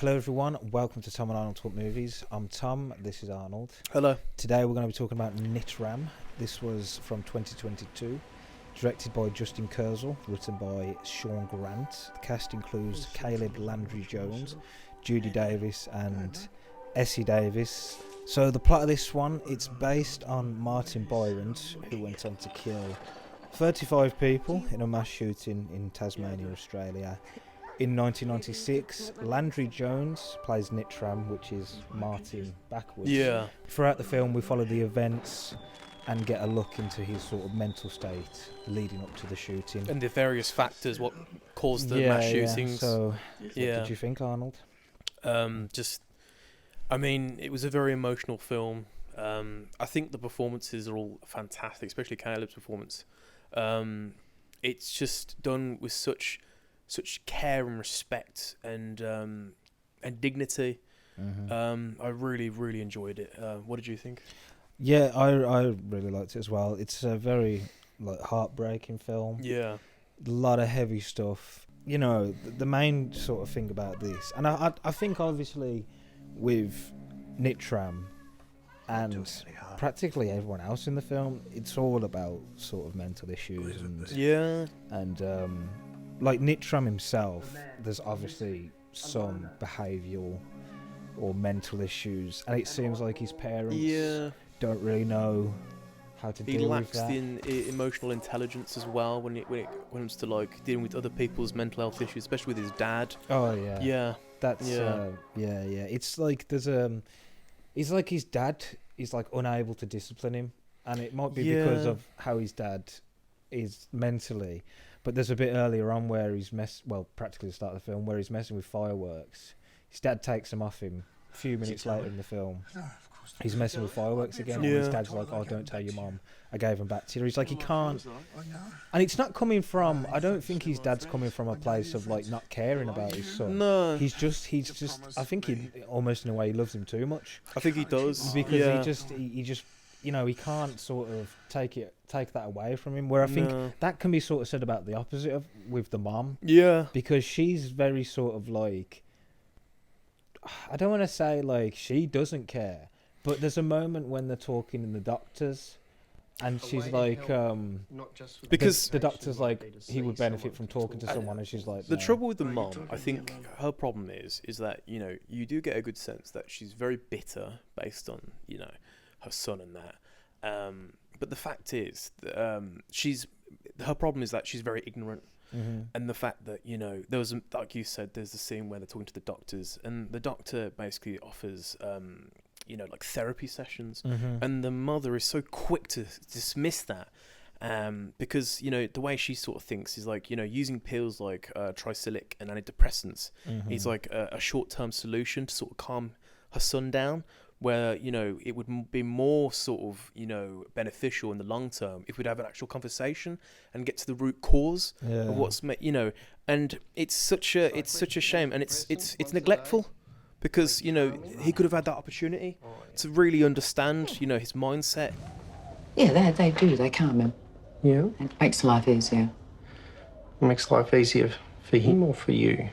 Hello everyone, welcome to Tom and Arnold Talk Movies. I'm Tom, this is Arnold. Hello. Today we're going to be talking about Nitram. This was from 2022, directed by Justin Kurzel, written by Shaun. The cast includes Caleb Landry Jones, Judy Davis and Essie Davis. So the plot of this one, it's based on Martin Byron's, who went on to kill 35 people in a mass shooting in Tasmania, Australia. In 1996, Landry Jones plays Nitram, which is Martin backwards. Yeah. Throughout the film, we follow the events and get a look into his sort of mental state leading up to the shooting. And the various factors, what caused the mass shootings. So, what did you think, Arnold? It was a very emotional film. I think the performances are all fantastic, especially Caleb's performance. It's just done with such care and respect and dignity. Mm-hmm. I really enjoyed it. What did you think? Yeah, I really liked it as well. It's a very heartbreaking film. Yeah. A lot of heavy stuff. You know, the main sort of thing about this, and I think obviously with Nitram and practically everyone else in the film, it's all about sort of mental issues and like Nitram himself, there's obviously some behavioural or mental issues, and it seems like his parents don't really know how to deal with that. He lacks the emotional intelligence as well when it comes to like dealing with other people's mental health issues, especially with his dad. Oh yeah. Yeah. That's yeah. It's like there's it's like his dad is like unable to discipline him, and it might be because of how his dad is mentally. But there's a bit earlier on where he's practically the start of the film, where he's messing with fireworks. His dad takes them off him a few minutes later in the film. He's messing with fireworks again, and his dad's like, "Oh, don't tell your mom, I gave them back to you." He's like, he can't, and it's not coming from. I don't think his dad's coming from a place of like not caring about his son. No, he's just. I think he almost in a way he loves him too much. I think he does because he just. You know, he can't sort of take that away from him. Where I think that can be sort of said about the opposite of with the mom. Yeah. Because she's very sort of like, I don't want to say like she doesn't care, but there's a moment when they're talking in the doctors, and she's like, because the doctor's like, he would benefit from talking to someone, and she's like, the trouble with the mom, I think her problem is that, you know, you do get a good sense that she's very bitter based on, you know, her son and that, but the fact is her problem is that she's very ignorant. And the fact that, you know, there was like you said, there's a scene where they're talking to the doctors, and the doctor basically offers you know, like therapy sessions, and the mother is so quick to dismiss that, because, you know, the way she sort of thinks is like, you know, using pills like tricyclic and antidepressants is like a short-term solution to sort of calm her son down, where, you know, it would be more sort of, you know, beneficial in the long term if we'd have an actual conversation and get to the root cause of what's, you know, and it's such a shame, and it's neglectful, because, you know, he could have had that opportunity to really understand, you know, his mindset. Yeah, they do. They calm him. Yeah? It makes life easier. It makes life easier for him or for you?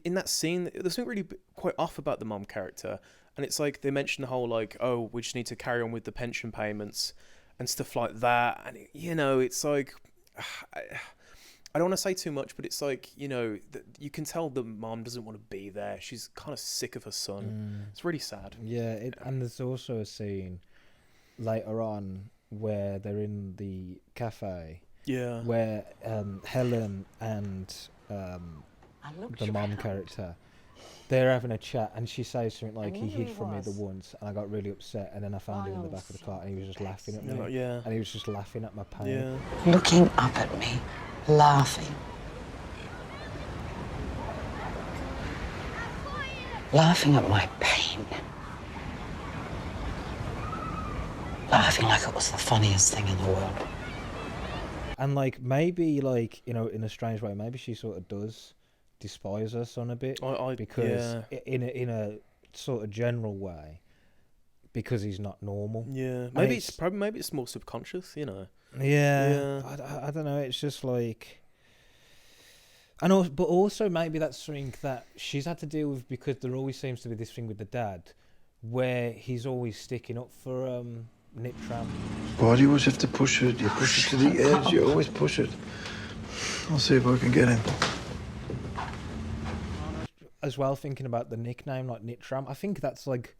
In that scene, there's something really quite off about the mom character, and it's like they mention the whole like, oh, we just need to carry on with the pension payments and stuff like that, and you know, it's like, I don't want to say too much, but it's like, you know, you can tell the mom doesn't want to be there. She's kind of sick of her son. It's really sad. Yeah, and there's also a scene later on where they're in the cafe. Yeah. Where Helen and the mom character, they're having a chat, and she says something like, he hid from me the once, and I got really upset, and then I found him in the back of the car, and he was just laughing at me. Yeah. And he was just laughing at my pain. Yeah. Looking up at me, laughing. Laughing at my pain. Laughing like it was the funniest thing in the world. And like, maybe like, you know, in a strange way, maybe she sort of does despise her son a bit, because in a sort of general way, because he's not normal. Yeah, maybe it's more subconscious, you know. Yeah. I don't know. It's just like, And also, but also maybe that's something that she's had to deal with because there always seems to be this thing with the dad, where he's always sticking up for Nitram. Why do you always have to push it? You push it to the edge. You always push it. I'll see if I can get him. As well, thinking about the nickname like Nitram, I think that's like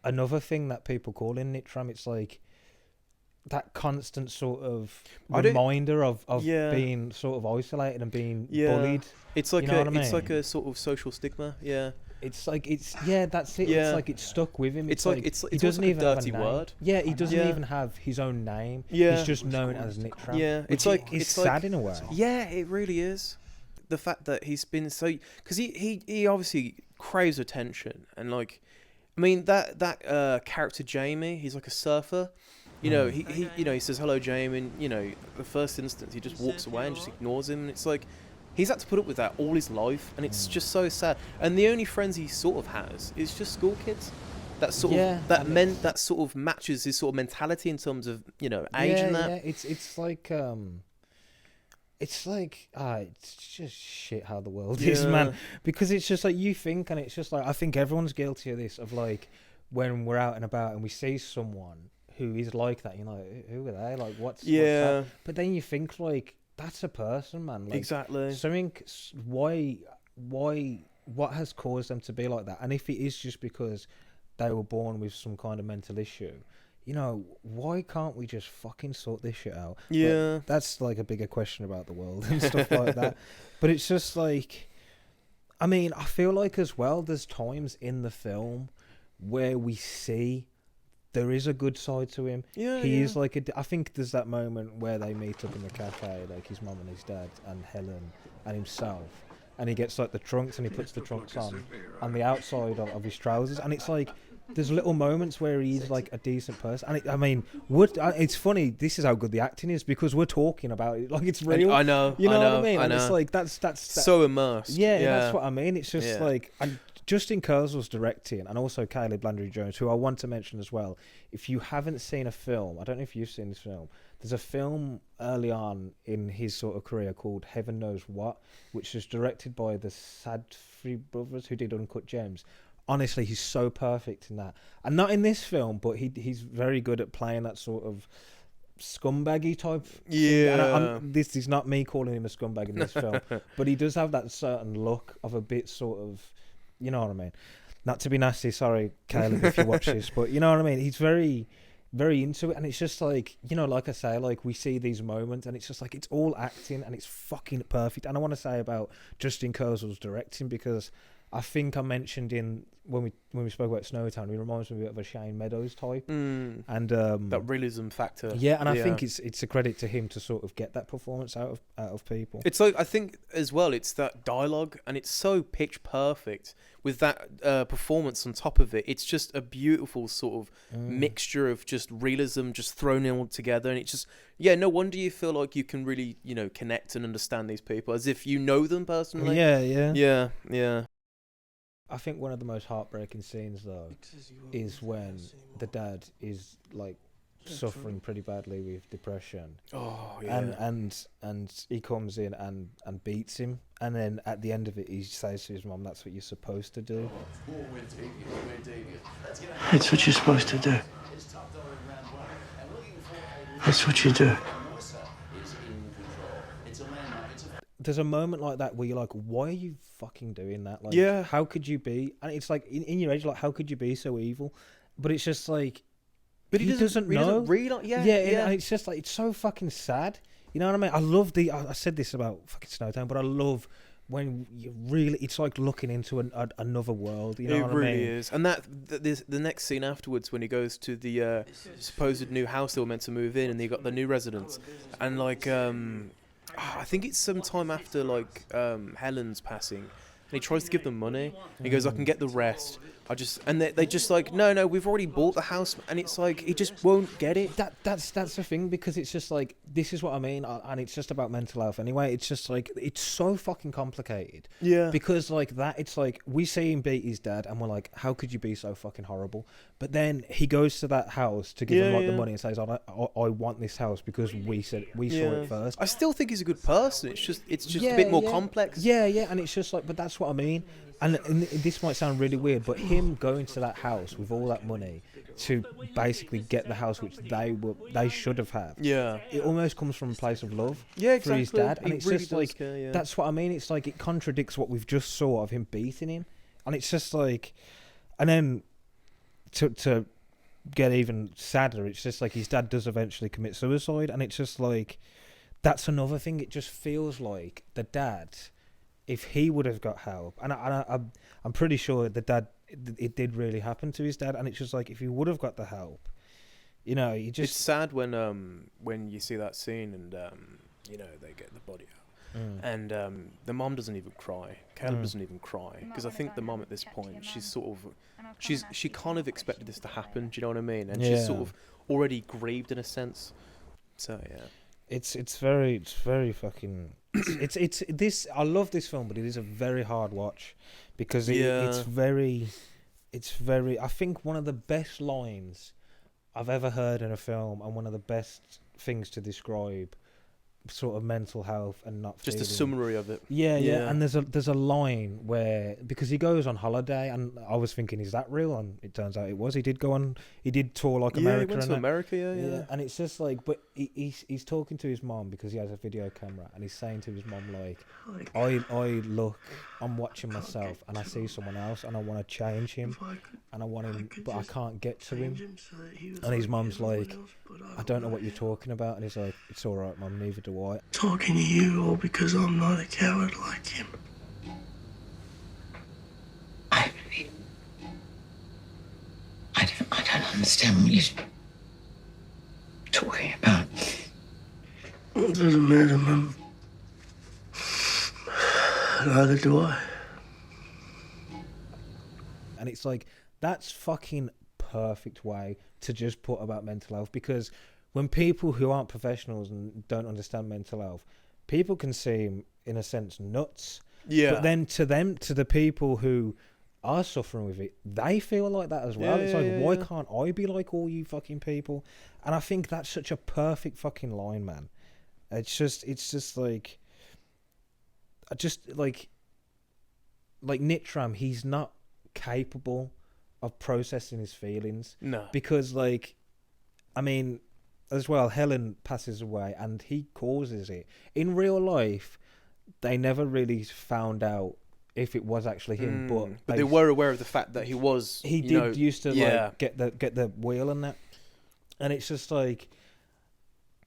another thing that people call in Nitram. It's like that constant sort of reminder of being sort of isolated and being bullied. It's like you know what I mean? It's like a sort of social stigma. Yeah. It's like that's it. Yeah. It's like it's stuck with him. It's like he doesn't like even a dirty have a name. word. Yeah, he doesn't even have his own name. Yeah. He's just known as Nitram. Yeah, it's sad in a way. Yeah, it really is. The fact that he's been so, because he obviously craves attention, and like, I mean that character Jamie, he's like a surfer. You know, he says hello, Jamie, and you know, the first instance he just walks away and just ignores him, and it's like he's had to put up with that all his life, and it's just so sad. And the only friends he sort of has is just school kids. That sort of that sort of matches his sort of mentality in terms of, you know, age and that. Yeah, it's like it's just shit how the world is, man. Because it's just like you think, and it's just like I think everyone's guilty of this. Of like when we're out and about and we see someone who is like that, you know, who are they? Like what's that? But then you think like that's a person, man. Like, exactly. Something. What has caused them to be like that? And if it is just because they were born with some kind of mental issue, you know, why can't we just fucking sort this shit out? Yeah. But that's like a bigger question about the world and stuff like that. But it's just like, I mean, I feel like as well, there's times in the film where we see there is a good side to him. Yeah, he is like I think there's that moment where they meet up in the cafe, like his mum and his dad and Helen and himself, and he gets like the trunks and he puts the trunks on the outside of his trousers, and it's like there's little moments where he's like a decent person, and it's funny. This is how good the acting is because we're talking about it like it's real. I know, you know what I mean? I And know. it's like that's so immersed. Yeah, that's what I mean. It's just Yeah. like, and Justin Kurzel's directing, and also Caleb Landry Jones, who I want to mention as well. If you haven't seen a film, I don't know if you've seen this film. There's a film early on in his sort of career called Heaven Knows What, which was directed by the Sadfri brothers who did Uncut Gems. Honestly, he's so perfect in that, and not in this film, but he's very good at playing that sort of scumbaggy type. Yeah. And this is not me calling him a scumbag in this film, but he does have that certain look of a bit sort of, you know what I mean? Not to be nasty, sorry, Caleb, if you watch this, but you know what I mean? He's very, very into it, and it's just like, you know, like I say, like we see these moments, and it's just like it's all acting, and it's fucking perfect. And I want to say about Justin Kurzel's directing, because I think I mentioned when we spoke about Snowtown, he reminds me a bit of a Shane Meadows type, and that realism factor. Yeah, and I think it's a credit to him to sort of get that performance out of people. It's like, I think as well, it's that dialogue, and it's so pitch perfect with that performance on top of it. It's just a beautiful sort of mixture of just realism, just thrown in all together, and it's just, no wonder you feel like you can really, you know, connect and understand these people as if you know them personally. Yeah. I think one of the most heartbreaking scenes though is when the dad is like suffering pretty badly with depression. Oh yeah. And he comes in and beats him, and then at the end of it he says to his mum, "That's what you're supposed to do." It's what you're supposed to do. That's what you do. There's a moment like that where you're like, why are you fucking doing that? Like, how could you be? And it's like in your age, like, how could you be so evil? But it's just like, but he doesn't know. And it's just like, it's so fucking sad. You know what I mean? I love I said this about fucking Snowtown, but I love when you really, it's like looking into another world. You know what I mean? It really is. And the next scene afterwards, when he goes to the supposed new house they were meant to move in, and they got the new residents, and like, I think it's some time after like Helen's passing, and he tries to give them money. He goes, I can get the rest. And they just like, no, we've already bought the house, and it's like he just won't get it. That's the thing, because it's just like, this is what I mean, and it's just about mental health anyway. It's just like, it's so fucking complicated. Yeah. Because like that, it's like we see him beat his dad, and we're like, how could you be so fucking horrible? But then he goes to that house to give him like the money and says, I want this house because we saw it first. I still think he's a good person. It's just a bit more complex. Yeah, and it's just like, but that's what I mean. And this might sound really weird, but him going to that house with all that money to basically get the house which they should have had. Yeah. It almost comes from a place of love. Yeah, exactly. For his dad, and it's really just like care, that's what I mean. It's like it contradicts what we've just saw of him beating him, and it's just like, and then to get even sadder, it's just like his dad does eventually commit suicide, and it's just like that's another thing. It just feels like the dad, if he would have got help, and I'm pretty sure the dad, it did really happen to his dad, and it's just like if he would have got the help, you know, you just. It's sad when you see that scene and you know, they get the body out, and the mom doesn't even cry. Caleb doesn't even cry, because I think the mom at this point, she's sort of, she kind of expected this to happen. Do you know what I mean? And she's sort of already grieved in a sense. So yeah. It's very fucking. It's this. I love this film, but it is a very hard watch because it's very. I think one of the best lines I've ever heard in a film, and one of the best things to describe sort of mental health and not just feeling. a summary of it. Yeah. And there's a line where, because he goes on holiday, and I was thinking, is that real? And it turns out it was. He did tour like America. He went to America, yeah. And it's just like, but he's talking to his mom because he has a video camera, and he's saying to his mom like, I'm watching myself, and I see someone else, and I want to change him, and I want him, but I can't get to him. And his mom's like, I don't know what you're talking about, and he's like, it's all right, Mum, neither do I. Talking to you all because I'm not a coward like him. I don't understand what you're talking about. It doesn't matter, Mum. Neither do I. And it's like, that's fucking perfect way to just put about mental health, because when people who aren't professionals and don't understand mental health, people can seem, in a sense, nuts. Yeah. But then to the people who are suffering with it, they feel like that as well. It's like, why can't I be like all you fucking people? And I think that's such a perfect fucking line, man. It's just like, Nitram, he's not capable of processing his feelings. No. Because, like, I mean, as well, Helen passes away and he causes it. In real life, they never really found out if it was actually him, but they were aware of the fact that he was. He used to like get the wheel and that, and it's just like,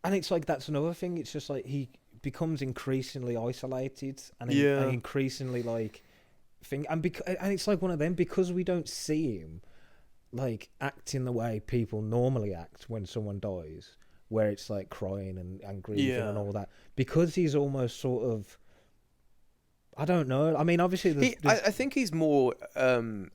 and it's like that's another thing. It's just like he becomes increasingly isolated and increasingly like and it's like one of them, because we don't see him like acting the way people normally act when someone dies, where it's like crying and grieving and all that, because he's almost sort of, I don't know. I mean, obviously, I think he's more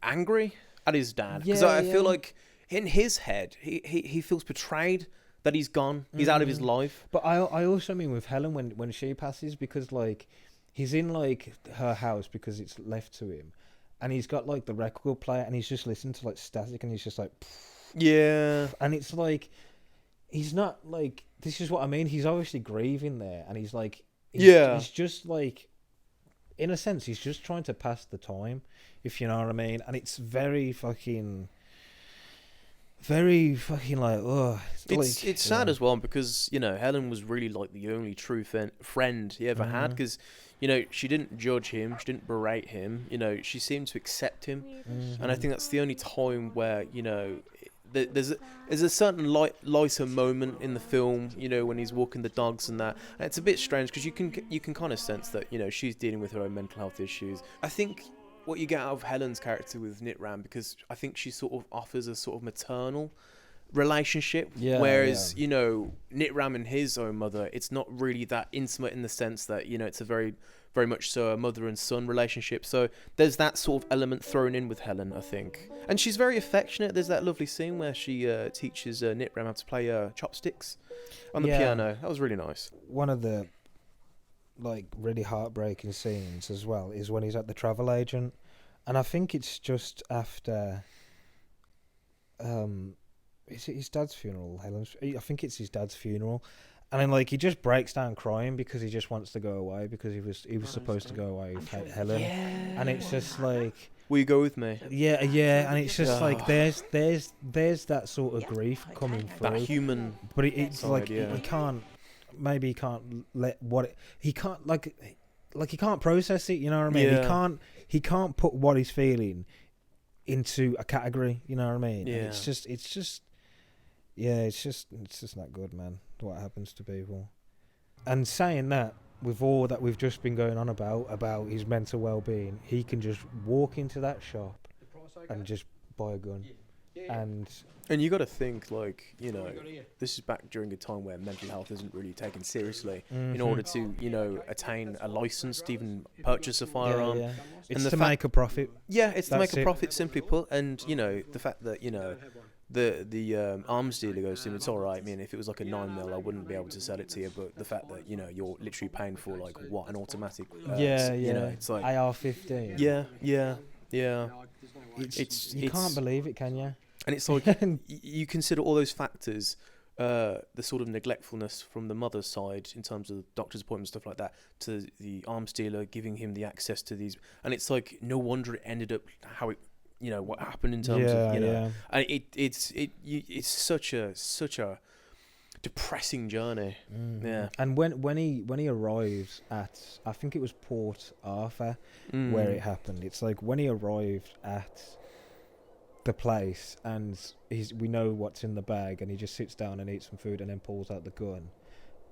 angry at his dad, because I feel like in his head, he feels betrayed that he's gone, he's out of his life. But I also mean with Helen when she passes, because like he's in like her house because it's left to him, and he's got like the record player, and he's just listening to like static, and he's just like, and it's like he's not like, this is what I mean. He's obviously grieving there, and he's like, he's just like, in a sense, he's just trying to pass the time, if you know what I mean. And it's very fucking like, oh. It's sad as well, because, you know, Helen was really like the only true friend he ever had, because, you know, she didn't judge him, she didn't berate him, you know, she seemed to accept him. And I think that's the only time where, you know, there's a certain lighter moment in the film, you know, when he's walking the dogs and that. And it's a bit strange because you can kind of sense that, you know, she's dealing with her own mental health issues. I think what you get out of Helen's character with Nitram, because I think she sort of offers a sort of maternal relationship, Yeah, whereas yeah. you know, Nitram and his own mother, it's not really that intimate in the sense that, you know, it's a very much so a mother and son relationship. So there's that sort of element thrown in with Helen, I think, and she's very affectionate. There's that lovely scene where she teaches Nitram how to play chopsticks on the piano. That was really nice. One of the like really heartbreaking scenes as well is when he's at the travel agent, and I think it's just after is it his dad's funeral, Helen's? I think it's his dad's funeral, and then like he just breaks down crying because he just wants to go away because he was supposed to go away with Helen, and it's just like, will you go with me? yeah, and it's just like there's that sort of grief coming through, That human, but it's side, like yeah. he can't, maybe he can't let he can't like he can't process it, you know what I mean? Yeah. He can't put what he's feeling into a category, you know what I mean? Yeah. And it's just not good, man, what happens to people. And saying that, with all that we've just been going on about his mental well-being, he can just walk into that shop and just buy a gun. And you got to think, like, you know, this is back during a time where mental health isn't really taken seriously. In order to, you know, attain a license to even purchase a firearm. Yeah. It's And to make a profit. Yeah, it's to That's make a it. profit, simply put. And, you know, the fact that, you know, the arms dealer goes to him, it's all right. I mean, if it was like a 9mm, I wouldn't be able to sell it to you. But the fact that, you know, you're literally paying for, like, what, an automatic? You know, it's like AR-15. Yeah. You can't believe it, can you? And it's like, you consider all those factors, the sort of neglectfulness from the mother's side in terms of doctor's appointments, stuff like that, to the arms dealer giving him the access to these. And it's like, no wonder it ended up how it, you know, what happened in terms of, you know. And it's such a depressing journey. Yeah. And when he arrives at, I think it was Port Arthur where it happened, it's like when he arrived at the place and we know what's in the bag, and he just sits down and eats some food and then pulls out the gun,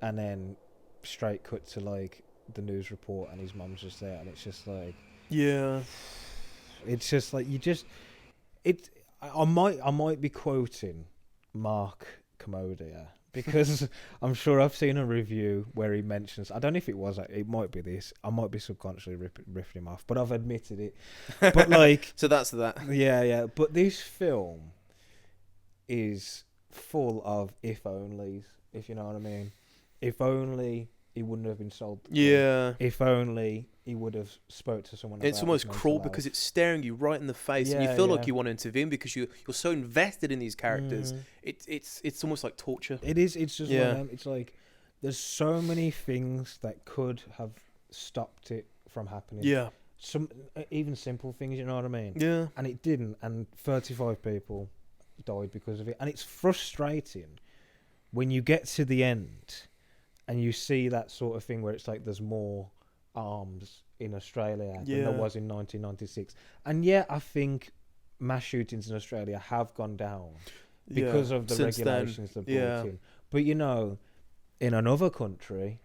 and then straight cut to like the news report and his mum's just there, and it's just like, Yeah. it's just like I might be quoting Mark Commodia, because I'm sure I've seen a review where he mentions, I don't know if it was, it might be this, I might be subconsciously riffing him off, but I've admitted it. But like, So that's that. yeah. But this film is full of if onlys, if you know what I mean. If only he wouldn't have been sold. Yeah. If only he would have spoke to someone. It's about almost his mental cruel health. because it's staring you right in the face, and you Yeah, feel yeah. like you want to intervene because you're so invested in these characters. It's almost like torture. It is. It's just one Yeah. of them. It's like there's so many things that could have stopped it from happening. Yeah. Some even simple things, you know what I mean. Yeah. And it didn't. And 35 people died because of it. And it's frustrating when you get to the end and you see that sort of thing where it's like there's more arms in Australia than there was in 1996. And yeah, I think mass shootings in Australia have gone down because of the Since regulations then, they've brought in. But you know, in another country,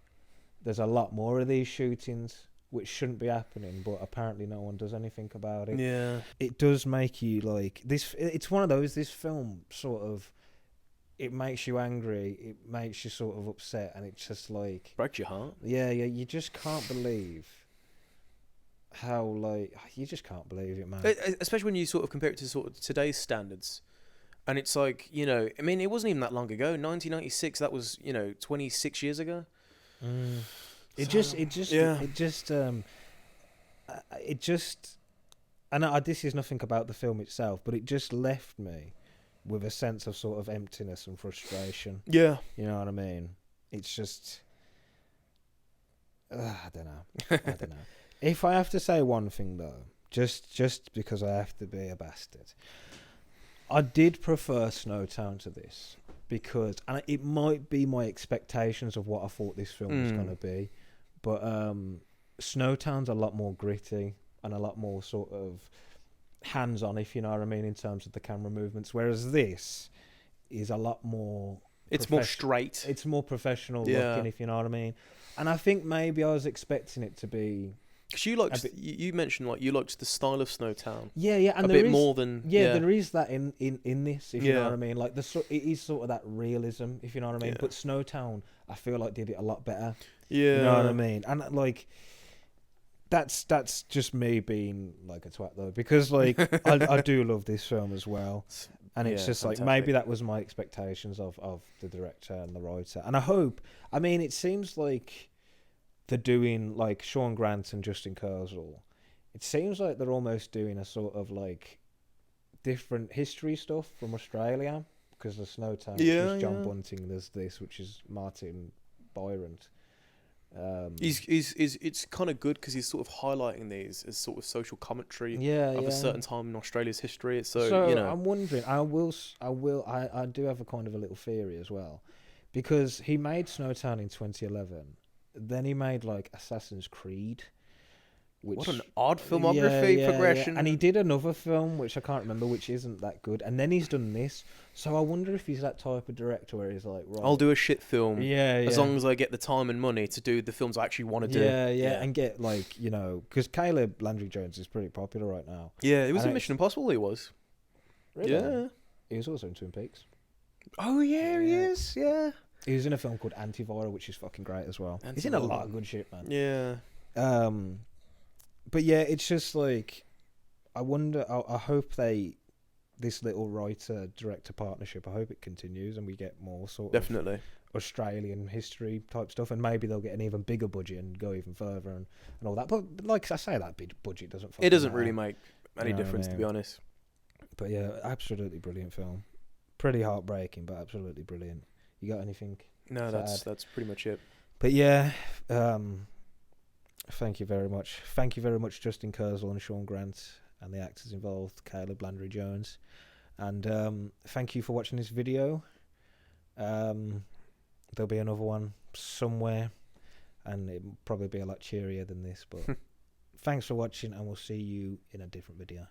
there's a lot more of these shootings which shouldn't be happening, but apparently no one does anything about it. Yeah. It does make you like this. It's one of those. This film sort of, it makes you angry. It makes you sort of upset, and it's just like Breaks your heart. yeah. You just can't believe how like you just can't believe it, man. Especially when you sort of compare it to sort of today's standards. And it's like, you know, I mean, it wasn't even that long ago. 1996, that was, you know, 26 years ago. It just, and this is nothing about the film itself, but it just left me with a sense of sort of emptiness and frustration. Yeah. You know what I mean? It's just, I don't know. If I have to say one thing though, just because I have to be a bastard, I did prefer Snowtown to this because, and it might be my expectations of what I thought this film was going to be, but Snowtown's a lot more gritty and a lot more sort of hands-on, if you know what I mean, in terms of the camera movements, whereas this is a lot more... It's more straight. It's more professional looking, if you know what I mean. And I think maybe I was expecting it to be Because you mentioned like you liked the style of Snowtown. Yeah, and a there bit is, more than there is that in this, if you know Yeah. what I mean. Like it is sort of that realism, if you know what I mean. Yeah. But Snowtown, I feel like did it a lot better. Yeah, You know what I mean? And like that's just me being like a twat though, because like I do love this film as well. And it's just fantastic. like maybe that was my expectations of the director and the writer. And I hope, I mean, it seems like they're doing like Shaun Grant and Justin Kurzel. It seems like they're almost doing a sort of like different history stuff from Australia, because there's Snowtown, which is John Bunting. There's this, which is Martin Byron. It's kind of good because he's sort of highlighting these as sort of social commentary of a certain time in Australia's history. So you know, I'm wondering. I do have a kind of a little theory as well, because he made Snowtown in 2011. Then he made like Assassin's Creed. What an odd filmography progression. And he did another film which I can't remember, which isn't that good. And then he's done this. So I wonder if he's that type of director where he's like, right, I'll do a shit film. As long as I get the time and money to do the films I actually want to do. And get like, you know, because Caleb Landry Jones is pretty popular right now. Yeah, it was in Mission Impossible. He was. Really? Yeah. He was also in Twin Peaks. Oh yeah, he is. Yeah. He was in a film called Antiviral, which is fucking great as well. He's in a lot of good shit, man. Yeah. But yeah, it's just like, I wonder. I hope this little writer-director partnership, I hope it continues and we get more sort of Australian history type stuff, and maybe they'll get an even bigger budget and go even further and all that. But like I say, that big budget doesn't. It doesn't really make any difference, to be honest. But yeah, absolutely brilliant film. Pretty heartbreaking, but absolutely brilliant. You got anything? No, that's pretty much it. But yeah, thank you very much. Thank you very much, Justin Kurzel and Shaun Grant and the actors involved, Caleb Landry Jones. And thank you for watching this video. There'll be another one somewhere, and it'll probably be a lot cheerier than this. But thanks for watching, and we'll see you in a different video.